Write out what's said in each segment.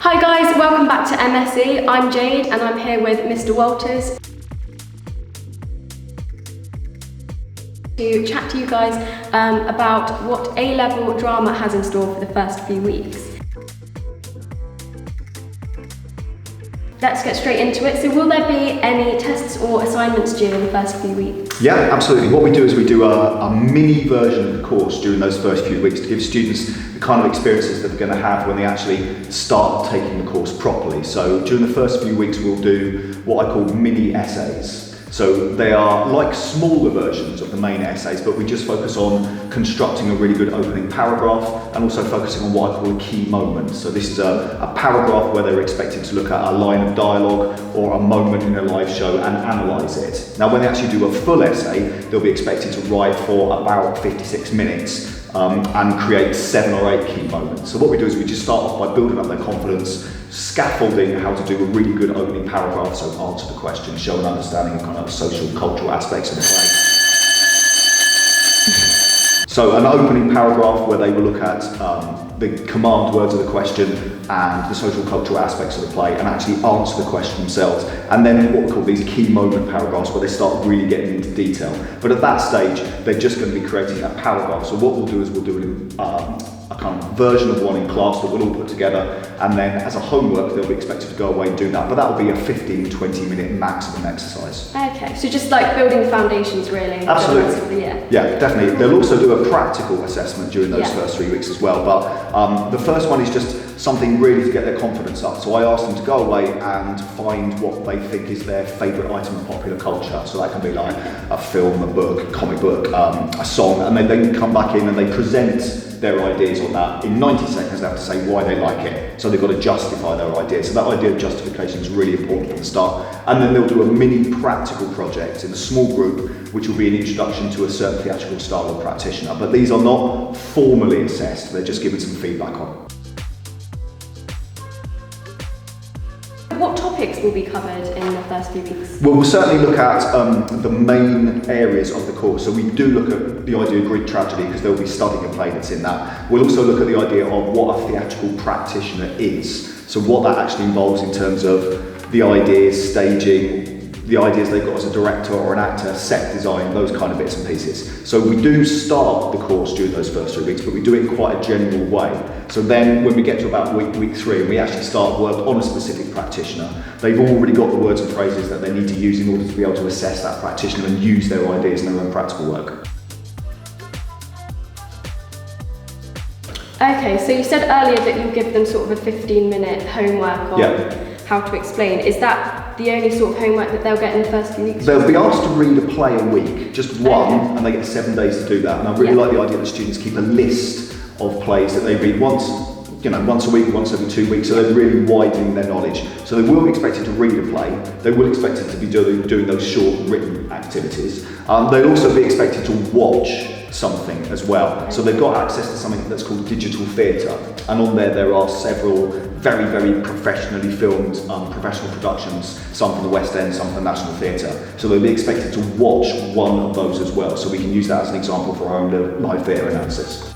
Hi guys, welcome back to MSE. I'm Jade and I'm here with Mr. Walters to chat to you guys about what A-level drama has in store for the first few weeks. Let's get straight into it. So will there be any tests or assignments during the first few weeks? Yeah, absolutely. What we do is we do a mini version of the course during those first few weeks to give students the kind of experiences that they're going to have when they actually start taking the course properly. So during the first few weeks we'll do what I call mini essays. So they are like smaller versions of the main essays, but we just focus on constructing a really good opening paragraph and also focusing on what I call a key moment. So this is a paragraph where they're expected to look at a line of dialogue or a moment in a live show and analyse it. Now when they actually do a full essay, they'll be expected to write for about 56 minutes and create 7 or 8 key moments. So what we do is we just start off by building up their confidence, scaffolding how to do a really good opening paragraph, so answer the question, show an understanding of kind of social, cultural aspects of the play. So an opening paragraph where they will look at the command words of the question and the social, cultural aspects of the play and actually answer the question themselves. And then what we call these key moment paragraphs where they start really getting into detail. But at that stage, they're just going to be creating that paragraph. So what we'll do is we'll do a kind of version of one in class that we'll all put together, and then as a homework they'll be expected to go away and do that, but that will be a 15-20 minute maximum exercise. Okay, so just like building the foundations really. Absolutely. For the rest of the year. Yeah, definitely. They'll also do a practical assessment during those first 3 weeks as well, but the first one is just something really to get their confidence up. So I ask them to go away and find what they think is their favourite item of popular culture. So that can be like a film, a book, a comic book, a song, and they then come back in and they present their ideas on that. In 90 seconds they have to say why they like it. So they've got to justify their idea. So that idea of justification is really important from the start. And then they'll do a mini practical project in a small group, which will be an introduction to a certain theatrical style or practitioner. But these are not formally assessed, they're just given some feedback on. What topics will be covered in the first few weeks? Well, we'll certainly look at the main areas of the course. So we do look at the idea of Greek tragedy because they'll be studying a play that's in that. We'll also look at the idea of what a theatrical practitioner is. So what that actually involves in terms of the ideas, staging, the ideas they've got as a director or an actor, set design, those kind of bits and pieces. So we do start the course during those first 3 weeks, but we do it in quite a general way. So then when we get to about week 3 and we actually start work on a specific practitioner, they've already got the words and phrases that they need to use in order to be able to assess that practitioner and use their ideas in their own practical work. Okay, so you said earlier that you give them sort of a 15-minute homework on how to explain. Is that the only sort of homework that they'll get in the first few weeks? They'll be asked to read a play a week, just one, and they get 7 days to do that. And I really like the idea that students keep a list of plays that they read once a week, once every 2 weeks, so they're really widening their knowledge. So they will be expected to read a play, they will be expected to be doing those short written activities. They'll also be expected to watch something as well. So they've got access to something that's called digital theatre, and on there are several very, very professionally filmed professional productions, some from the West End, some from the National Theatre. So they'll be expected to watch one of those as well, so we can use that as an example for our own live theatre analysis.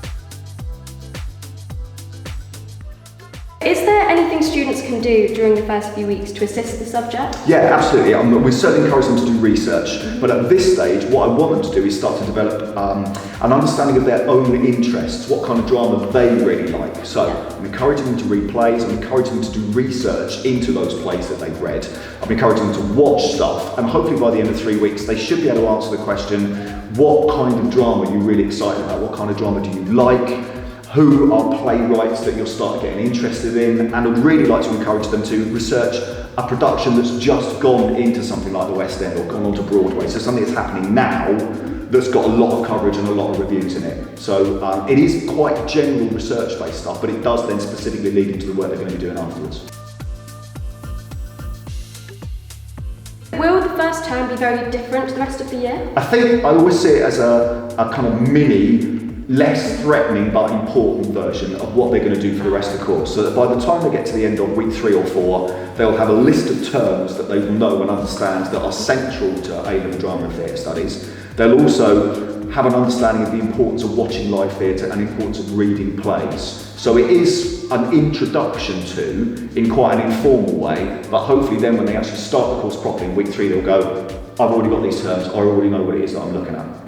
Is there anything students can do during the first few weeks to assist the subject? Yeah, absolutely. We certainly encourage them to do research, but at this stage, what I want them to do is start to develop an understanding of their own interests, what kind of drama they really like. So I'm encouraging them to read plays, I'm encouraging them to do research into those plays that they've read, I'm encouraging them to watch stuff, and hopefully by the end of 3 weeks, they should be able to answer the question, what kind of drama are you really excited about? What kind of drama do you like? Who are playwrights that you'll start getting interested in? And I'd really like to encourage them to research a production that's just gone into something like the West End or gone onto Broadway. So something that's happening now that's got a lot of coverage and a lot of reviews in it. So it is quite general research-based stuff, but it does then specifically lead into the work they're going to be doing afterwards. Will the first term be very different to the rest of the year? I think I always see it as a kind of mini, less threatening but important version of what they're going to do for the rest of the course. So that by the time they get to the end of week 3 or 4, they'll have a list of terms that they will know and understand that are central to A-level drama and theatre studies. They'll also have an understanding of the importance of watching live theatre and the importance of reading plays. So it is an introduction to, in quite an informal way, but hopefully then when they actually start the course properly in week 3, they'll go, I've already got these terms, I already know what it is that I'm looking at.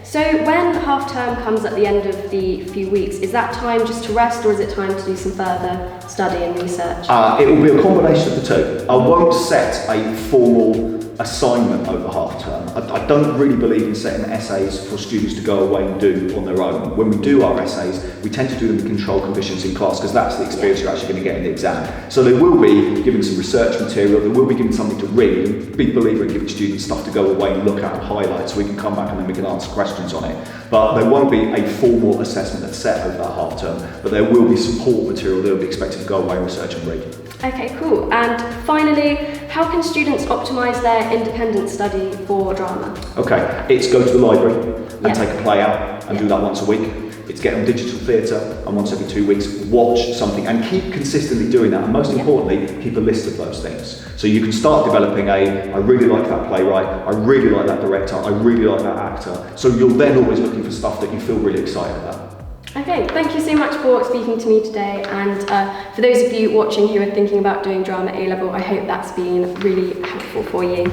So when half term comes at the end of the few weeks, is that time just to rest, or is it time to do some further study and research? It will be a combination of the two. I won't set a formal assignment over half term. I don't really believe in setting essays for students to go away and do on their own. When we do our essays, we tend to do them in controlled conditions in class because that's the experience you're actually going to get in the exam. So they will be given some research material, they will be given something to read, and big believer in giving students stuff to go away and look at and highlight so we can come back and then we can answer questions on it. But there won't be a formal assessment that's set over that half term, but there will be support material they'll be expected to go away and research and read. Okay, cool. And finally, how can students optimise their independent study for drama? Okay, it's go to the library and take a play out and do that once a week. It's get on digital theatre and once every 2 weeks watch something and keep consistently doing that, and most importantly, keep a list of those things. So you can start developing I really like that playwright, I really like that director, I really like that actor. So you're then always looking for stuff that you feel really excited about. Okay, thank you so much for speaking to me today, and for those of you watching who are thinking about doing drama A-level, I hope that's been really helpful for you.